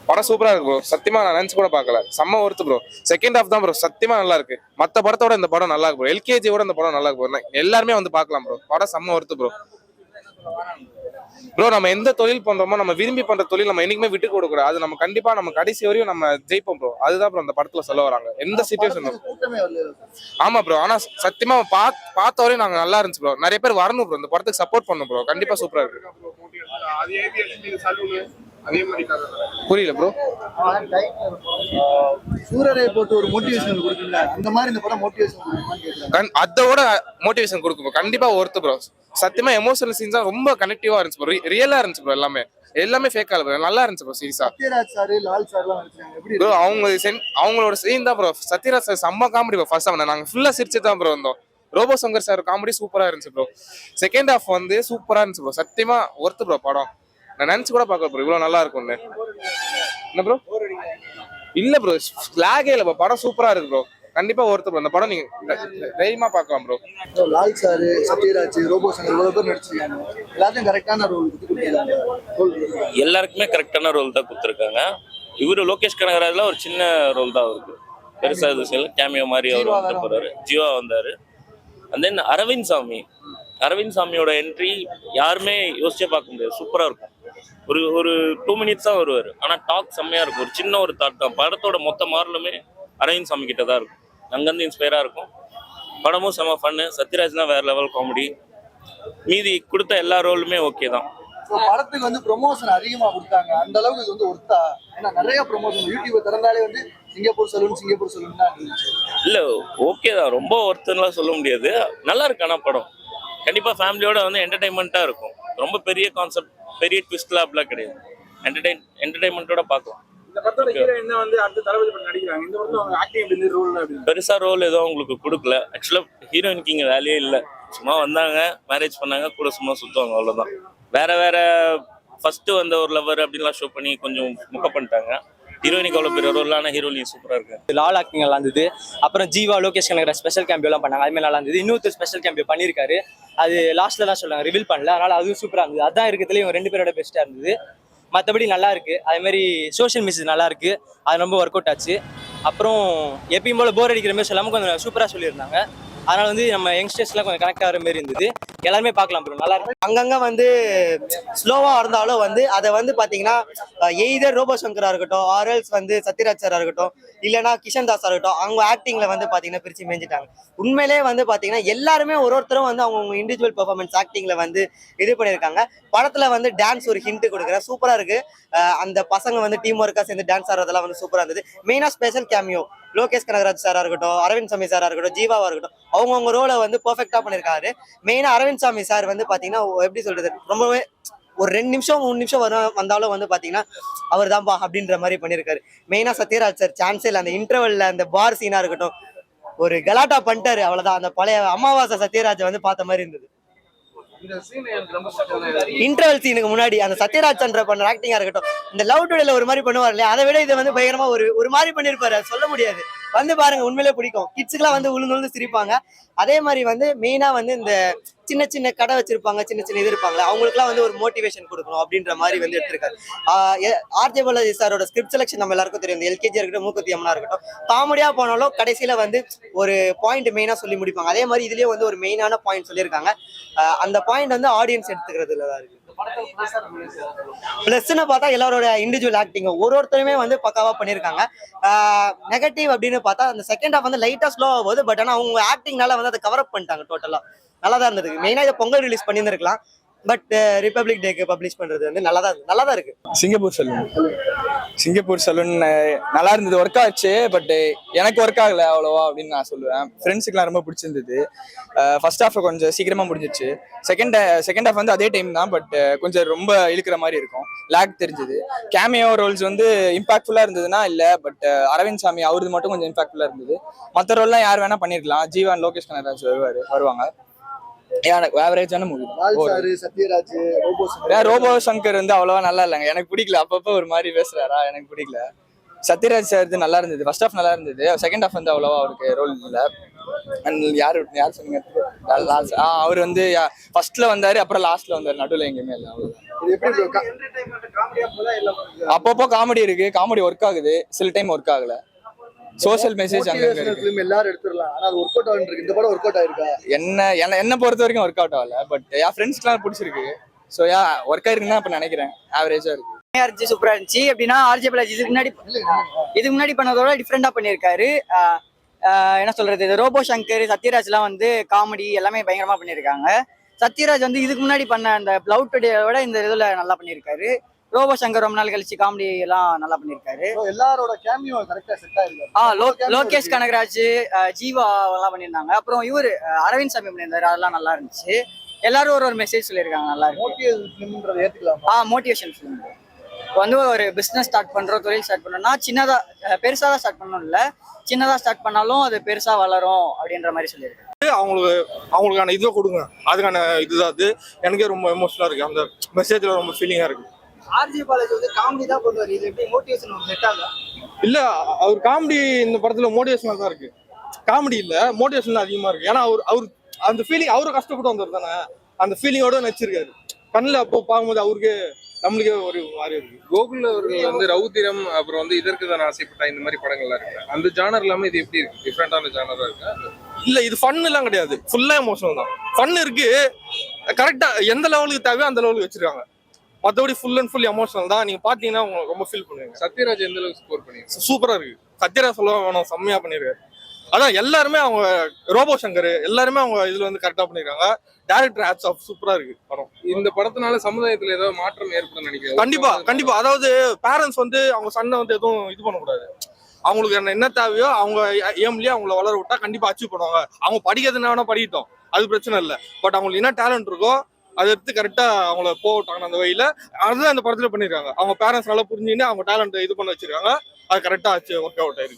படம் சூப்பரா இருக்கு ப்ரோ. சத்தியமா நான் நினைச்சு கூட பார்க்கல. செம்ம ஒர்த்து ப்ரோ. செகண்ட் ஹாஃப் தான் ப்ரோ சத்தியமா நல்லா இருக்கு. மத்த படத்தோட இந்த படம் நல்லா இருக்கு ப்ரோ. எல்கேஜியோட இந்த படம் நல்லா இருக்கு ப்ரோ. எல்லாருமே வந்து பார்க்கலாம் ப்ரோ. படம் செம்ம ஒர்த்து ப்ரோ. ப்ரோ நம்ம எந்த தொழில் பண்றோமோ நம்ம விரும்பி பண்ற தொழில் நம்ம என்னைக்குமே விட்டு கொடுக்க கூடாது. அது நம்ம கண்டிப்பா நம்ம கடைசி வரையும் நம்ம ஜெயிப்போம் ப்ரோ. அதுதான் ப்ரோ அந்த படத்துல சொல்ல வராங்க. எந்த சிச்சுவேஷனும். ஆமா ப்ரோ. ஆனா சத்தியமா பார்த்த வரையும் நாங்க நல்லா இருந்துச்சு ப்ரோ. நிறைய பேர் வரணும் ப்ரோ. இந்த படத்துக்கு சப்போர்ட் பண்ணும் ப்ரோ. கண்டிப்பா சூப்பரா இருக்கு. புரியல ப்ரோ. சூரரை போட்டு ஒரு மோட்டிவேஷன் கொடுக்குங்க. அந்த மாதிரி இந்த படம் மோட்டிவேஷன் அதோட மோட்டிவேஷன் கொடுக்கும் கண்டிப்பா ஒர்த்து ப்ரோ. சத்தியமா எமோஷனல் சீன்ஸ் ரொம்ப கனெக்டிவா இருந்துச்சு ப்ரோ. ரியலா இருந்துச்சு ப்ரோ. எல்லாமே ஃபேக் ஆல ப்ரோ. நல்லா இருந்துச்சு ப்ரோ. சீரியஸா சத்யராஜ் சார் லால் சார்லாம் நடிச்சாங்க எப்படி ப்ரோ. அவங்களோட சீன் தான் ப்ரோ. சத்யராஜ் சார் செம்ம காமெடி ப்ரோ. ஃபர்ஸ்ட் ஹாஃப் நாங்க ஃபுல்லா சிரிச்சு தான் ப்ரோ வந்தோம். ரோபோ சங்கர் சார் காமெடி சூப்பரா இருந்துச்சு ப்ரோ. செகண்ட் ஹாஃப் வந்து சூப்பரா இருந்துச்சு ப்ரோ. சத்தியமா ஒர்த்து ப்ரோ படம். நான் நினைச்சு கூட பார்க்கல ப்ரோ இவ்வளவு நல்லா இருக்கும்னு. என்ன ப்ரோ? இல்ல ப்ரோ லாகே இல்ல ப்ரோ. படம் சூப்பரா இருக்கு ப்ரோ. கண்டிப்பா ஒர்த்து ப்ரோ. இந்த படம் நீங்க தைரியமா பார்க்கலாம் bro. Lal sir, Sathyaraj, Robo Shankar இவ்வளவு பேர் நடிச்சிருக்காங்க. எல்லாத்தையும் கரெக்டான ரோல் எல்லாருக்குமே கரெக்டான ரோல் தான் கொடுத்துருக்காங்க. இவரு லோகேஷ் கனகராஜ்ல ஒரு சின்ன ரோல் தான் அவருக்கு. பெருசா இது கேமியோ மாதிரி அவர் வந்து போறாரு. ஜீவா வந்தாரு. அண்ட் தென் அரவிந்த் சாமியோட என்ட்ரி யாருமே யோசிச்சே பார்க்க முடியாது. சூப்பரா இருக்கும். ஒரு 2 மினிட்ஸ் தான் வருவார். ஆனால் டாக் செம்மையா இருக்கும். ஒரு சின்ன ஒரு தாட் தான். படத்தோட மொத்த மாறலுமே அரவிந்த் சாமி கிட்ட தான் இருக்கும். அங்கேருந்து இன்ஸ்பயரா இருக்கும். படமும் செம்ம ஃபன்னு. சத்யராஜ்னா வேற லெவல் காமெடி. மீதி கொடுத்த எல்லா ரோலுமே ஓகே தான். படத்துக்கு வந்து ப்ரொமோஷன் அதிகமா கொடுத்தாங்க. அந்த அளவுக்கு இது வந்து ஒர்த்தா? ஏன்னா நிறைய ப்ரொமோஷன் யூடியூப் திறந்தாலே வந்து சிங்கப்பூர் சலூன் தான் இல்லை ஓகே தான். ரொம்ப ஒர்த்துலாம் சொல்ல முடியாது. நல்லா இருக்கு. ஆனால் படம் கண்டிப்பா ஃபேமிலியோட வந்து என்டர்டைன்மெண்ட்டா இருக்கும். ரொம்ப பெரிய கான்செப்ட், பெரிய ட்விஸ்ட்லாம் அப்படிலாம் கிடையாது. என்டர்டைன்மெண்ட்டோட பார்க்கலாம். பெருசா ரோல் எதுவும் அவங்களுக்கு கொடுக்கல. ஆக்சுவலா ஹீரோயினுக்கு இங்க வேலையே இல்லை. சும்மா வந்தாங்க, மேரேஜ் பண்ணாங்க, கூட சும்மா சுத்துவாங்க, அவ்வளவுதான். வேற ஃபர்ஸ்ட் வந்த ஒரு லவர் அப்படின்லாம் ஷோ பண்ணி கொஞ்சம் முக்க பண்ணிட்டாங்க. ஹீரோயினுக்கு அவ்வளோ பெரிய ரோல். ஆனால் ஹீரோயின் சூப்பராக இருக்கு. லால் ஆக்டிங் நல்லா இருந்தது. அப்புறம் ஜீவா, லோகேஷ் கனகராஜ் ஸ்பெஷல் கேம்பியோலாம் பண்ணாங்க. அதுமாதிரி நல்லா இருந்தது. இன்னொருத்தர் ஸ்பெஷல் கேம்பியோ பண்ணியிருக்காரு. அது லாஸ்ட்ல தான் சொல்லுவாங்க, ரிவீல் பண்ணல. அதனால அதுவும் சூப்பராக இருந்தது. அதான் இருக்கிறதுல இவங்க 2 பேரோட பெஸ்ட்டாக இருந்தது. மற்றபடி நல்லா இருக்கு. அதே மாதிரி சோஷியல் மெசேஜ் நல்லா இருக்கு. அது ரொம்ப ஒர்க் அவுட் ஆச்சு. அப்புறம் எப்பயும் போல போர் அடிக்கிற மாதிரி சொல்லாமல் கொஞ்சம் சூப்பராக சொல்லியிருந்தாங்க. அதனால வந்து நம்ம யங்ஸ்டர்ஸ்லாம் கொஞ்சம் கனெக்ட் ஆகிற மாதிரி இருந்தது. எல்லாருமே பார்க்கலாம் ப்ரோ. நல்லா இருக்கு. அங்கங்க வந்து ஸ்லோவா இருந்தாலும் வந்து அதை வந்து பாத்தீங்கன்னா எய்தர் ரோபோ சங்கரா இருக்கட்டும், ஆர்எல்ஸ் வந்து சத்யராஜ் சாரா இருக்கட்டும், இல்லைன்னா கிஷன் தாஸா இருக்கட்டும், அவங்க ஆக்டிங்ல வந்து பாத்தீங்கன்னா பிரிச்சு மேஞ்சிட்டாங்க. உண்மையிலே வந்து பாத்தீங்கன்னா எல்லாருமே ஒருத்தரும் வந்து அவங்க இண்டிவிஜுவல் பெர்ஃபார்மன்ஸ் ஆக்டிங்ல வந்து இது பண்ணியிருக்காங்க. படத்துல வந்து டான்ஸ் ஒரு ஹிண்ட் கொடுக்குற சூப்பரா இருக்கு. அந்த பசங்க வந்து டீம் ஒர்க்கா சேர்ந்து டான்ஸ் ஆடுறதெல்லாம் வந்து சூப்பரா இருந்தது. மெயினா ஸ்பெஷல் கேமியோ லோகேஷ் கனகராஜ் சாரா இருக்கட்டும், அரவிந்த் சாமி சாரா இருக்கட்டும், ஜீவாவா இருக்கட்டும், அவங்கவுங்க ரோலை வந்து பெர்ஃபெக்டா பண்ணியிருக்காரு. மெயினா அரவிந்த் சாமி சார் வந்து பாத்தீங்கன்னா எப்படி சொல்றது, ரொம்பவே ஒரு 2 நிமிஷம் 3 நிமிஷம் வந்தாலும் வந்து பாத்தீங்கன்னா அவர் தான்பா அப்படின்ற மாதிரி பண்ணியிருக்காரு. மெயினா சத்யராஜ் சார் சான்ஸே இல்லை. அந்த இன்டர்வல்ல அந்த பார் சீனா இருக்கட்டும், ஒரு கலாட்டா பண்ணிட்டாரு, அவ்வளவுதான். அந்த பழைய அமாவாசை சத்யராஜ் வந்து பார்த்த மாதிரி இருந்தது. இன்டர்வல் சீனுக்கு முன்னாடி அந்த சத்யராஜ் சந்திர பண்ண ஆக்டிங்கா இருக்கட்டும், இந்த லவ் டுடேல ஒரு மாதிரி பண்ணுவார் இல்லையா, அதை விட இதை வந்து பயங்கரமா ஒரு மாதிரி பண்ணிருப்பாரு. சொல்ல முடியாது. வந்து பாருங்க, உண்மையிலே பிடிக்கும். கிட்ஸுக்குலாம் வந்து உழுந்து சிரிப்பாங்க. அதே மாதிரி வந்து மெயினா வந்து இந்த சின்ன சின்ன கடை வச்சிருப்பாங்க, சின்ன சின்ன இது இருப்பாங்க, அவங்களுக்குலாம் வந்து ஒரு மோட்டிவேஷன் கொடுக்கணும் அப்படின்ற மாதிரி வந்து எடுத்திருக்காரு. ஆர்ஜே பாலாஜி சாரோட ஸ்கிரிப்ட் செலக்ஷன் நம்ம எல்லாருக்கும் தெரியும். எல்கேஜி இருக்கட்டும், மூக்குத்தி அம்மனா இருக்கட்டும், காமெடியா போனாலும் கடைசியில வந்து ஒரு பாயிண்ட் மெயினா சொல்லி முடிப்பாங்க. அதே மாதிரி இதுலயும் வந்து ஒரு மெயினான பாயிண்ட் சொல்லியிருக்காங்க. அந்த பாயிண்ட் வந்து ஆடியன்ஸ் எடுத்துக்கிறதுல தான் இருக்கு. பிளஸ்ன்னு பார்த்தா எல்லாரோட இண்டிவிஜுவல் ஆக்டிங் ஒருத்தருமே வந்து பக்காவா பண்ணியிருக்காங்க. நெகட்டிவ் அப்படின்னு பார்த்தா அந்த செகண்ட் ஹாஃப் வந்து லைட்டா ஸ்லோ ஆகுது. பட் ஆனால் அவங்க ஆக்டிங்னால வந்து அதை கவர் அப் பண்ணிட்டாங்க. டோட்டலா நல்லா தான் இருந்தது. மெயினா இதை பொங்கல் ரிலீஸ் பண்ணியிருந்திருக்கலாம். பட் ரிபப்ளிக் டேக்கு பப்ளிஷ் பண்றது வந்து நல்லா தான் இருக்கு. சிங்கப்பூர் சலூன் நல்லா இருந்தது. ஒர்க் ஆச்சு. பட் எனக்கு ஒர்க் ஆகல அவ்வளோவா அப்படின்னு நான் சொல்லுவேன். ஃப்ரெண்ட்ஸுக்குலாம் ரொம்ப பிடிச்சிருந்தது. ஃபர்ஸ்ட் ஹாஃப் கொஞ்சம் சீக்கிரமா முடிஞ்சிச்சு. செகண்ட் ஹாஃப் வந்து அதே டைம் தான். பட் கொஞ்சம் ரொம்ப இழுக்கிற மாதிரி இருக்கும். லேக் தெரிஞ்சது. கேமியோ ரோல்ஸ் வந்து இம்பாக்ட்ஃபுல்லா இருந்ததுன்னா இல்லை. பட் அரவிந்த் சாமி அவரது மட்டும் கொஞ்சம் இம்பாக்ட்ஃபுல்லா இருந்தது. மற்ற ரோல்லாம் யார் வேணா பண்ணிருக்கலாம். ஜீவான், லோகேஷ் கனகராஜ் வருவாங்க. எனக்கு ஆவரேஜான மூவி தான். ரோபோ சங்கர் வந்து அவ்வளவா நல்லா இல்லைங்க. எனக்கு பிடிக்கல. அப்பப்போ ஒரு மாதிரி பேசுறாரா, எனக்கு பிடிக்கல. சத்யராஜ் சார் நல்லா இருந்தது. ஃபர்ஸ்ட் ஹாஃப் நல்லா இருந்தது. செகண்ட் ஹாஃப் வந்து அவ்வளவா அவருக்கு ரோல் இல்லை. யார் சொன்னீங்க? அவர் வந்து ஃபர்ஸ்ட்ல வந்தாரு, அப்புறம் லாஸ்ட்ல வந்தாரு. நடுவில் எங்கேயுமே இல்லை. அவ்வளவுதான். இது எப்படி bro? அப்பப்போ காமெடி இருக்கு, காமெடி ஒர்க் ஆகுது, சில டைம் ஒர்க் ஆகல. சோஷியல் மெசேஜ் அங்க Motivational film எல்லாரும் எடுத்துடலாம், ஆனா அது ஒர்க் அவுட் ஆகிருக்கு. இந்த படம் ஒர்க் அவுட் ஆயிருக்கா? என்ன பொறுத்த வரைக்கும் ஒர்க் அவுட் ஆகல. பட் என் ஃப்ரெண்ட்ஸ்க்குலாம் பிடிச்சிருக்கு. ஸோ ஒர்க் ஆயிருக்குன்னு அப்ப நினைக்கிறேன். ஆவரேஜா இருக்கு. இருந்துச்சு, சூப்பரா இருந்துச்சு. எப்படின்னா ஆர்ஜே பாலாஜி இதுக்கு முன்னாடி பண்ணதோட டிஃப்ரெண்டா பண்ணியிருக்காரு. என்ன சொல்றது, இது ரோபோ சங்கர், சத்யராஜ்லாம் வந்து காமெடி எல்லாமே பயங்கரமா பண்ணியிருக்காங்க. சத்யராஜ் வந்து இதுக்கு முன்னாடி பண்ண அந்த லவ் டுடேயோட இந்த இதுல நல்லா பண்ணியிருக்காரு. ரோபோ சங்கர் ரொம்ப நாள் கழிச்சு காமெடி எல்லாம் நல்லா பண்ணியிருக்காரு. So, எல்லாரோட கேமியோ கரெக்டா செட் ஆயிருக்கு. லோகேஷ் கனகராஜ், ஜீவா எல்லாம் பண்ணியிருந்தாங்க. அப்புறம் இவரு அரவிந்த் சாமி பண்ணியிருந்தாரு, அதெல்லாம் நல்லா இருந்துச்சு. எல்லாரும் ஒரு மெசேஜ் சொல்லியிருக்காங்க, நல்லா இருக்கு. மோட்டிவேஷன் ஃபிலிம்ன்றதை ஏத்துக்கலாமா? Motivation film. இப்போ வந்து ஒரு பிஸ்னஸ் ஸ்டார்ட் பண்ணுறோம், தொழில் ஸ்டார்ட் பண்ணோம்னா சின்னதாக பெருசாக தான் ஸ்டார்ட் பண்ணணும் இல்லை, சின்னதாக ஸ்டார்ட் பண்ணாலும் அது பெருசாக வளரும் அப்படின்ற மாதிரி சொல்லியிருக்கேன். அவங்களுக்கான இதை கொடுங்க, அதுக்கான இதுதான் அது. எனக்கே ரொம்ப எமோஷனலாக இருக்குது, அந்த மெசேஜில் ரொம்ப ஃபீலிங்காக இருக்குது. ஆர்ஜே பாலாஜி வந்து காமெடி தான் பண்ணுவார், இது எப்படி மோட்டிவேஷன் செட் ஆகல? இல்லை, அவர் காமெடி இந்த படத்தில் மோட்டிவேஷனாக தான் இருக்குது, காமெடி இல்லை மோட்டிவேஷன் அதிகமாக இருக்குது. ஏன்னா அவர் அந்த ஃபீலிங், அவரும் கஷ்டப்பட்டு வந்தவர் தானே, அந்த ஃபீலிங்கோட நடிச்சிருக்காரு. கண்ணில் அப்போ பார்க்கும்போது அவருக்கு நம்மளுக்கே ஒரு மாதிரி இருக்கு. கோகுல் அவர்கள் வந்து ரவுத்திரம், அப்புறம் வந்து இதற்கு தான் ஆசைப்பட்டா, இந்த மாதிரி படங்கள்லாம் இருக்கு. அந்த ஜானர் இல்லாம இது எப்படி இருக்கு? டிஃப்ரெண்டான ஜானரா இருக்கு. இல்லை, இது ஃபன் எல்லாம் கிடையாது, ஃபுல்லாக எமோஷனல் தான். ஃபன் இருக்கு, கரெக்டாக எந்த லெவலுக்கு தேவையோ அந்த லெவலுக்கு வச்சிருக்காங்க. மற்றபடி ஃபுல் அண்ட் ஃபுல் எமோஷனல் தான். நீங்க பாத்தீங்கன்னா உங்களுக்கு ரொம்ப ஃபீல் பண்ணுவீங்க. சத்யராஜ் எந்த அளவுக்கு ஸ்கோர் பண்ணிருக்காரு? சூப்பரா இருக்கு. சத்யராஜ் சொல்ல வேணும், செம்மையா பண்ணிருக்காரு. அதான் எல்லாருமே அவங்க, ரோபோ சங்கர் எல்லாருமே அவங்க இதுல வந்து கரெக்டா பண்ணிருக்காங்க. டைரக்டர் ஹேட்ஸ் ஆஃப், சூப்பரா இருக்கு படம். இந்த படத்தினால சமுதாயத்துல ஏதாவது மாற்றம் ஏற்படும் நினைக்கிறேன். கண்டிப்பா. அதாவது பேரண்ட்ஸ் வந்து அவங்க சன்னை வந்து எதுவும் இது பண்ணக்கூடாது. அவங்களுக்கு என்ன தேவையோ அவங்க ஏம்லயே அவங்கள வளர விட்டா கண்டிப்பா அச்சீவ் பண்ணுவாங்க. அவங்க படிக்கிறதுனா வேணா படிக்கட்டும், அது பிரச்சனை இல்லை. பட் அவங்களுக்கு என்ன டேலண்ட் இருக்கோ அதை எடுத்து கரெக்டா அவங்கள போட்டாங்க அந்த வழியில. அதுதான் அந்த படத்துல பண்ணிருக்காங்க. அவங்க பேரண்ட்ஸ் நல்லா புரிஞ்சுன்னு அவங்க டேலண்ட் இது பண்ண வச்சிருக்காங்க. அது கரெக்டா ஒர்க் அவுட் ஆயிருக்கு.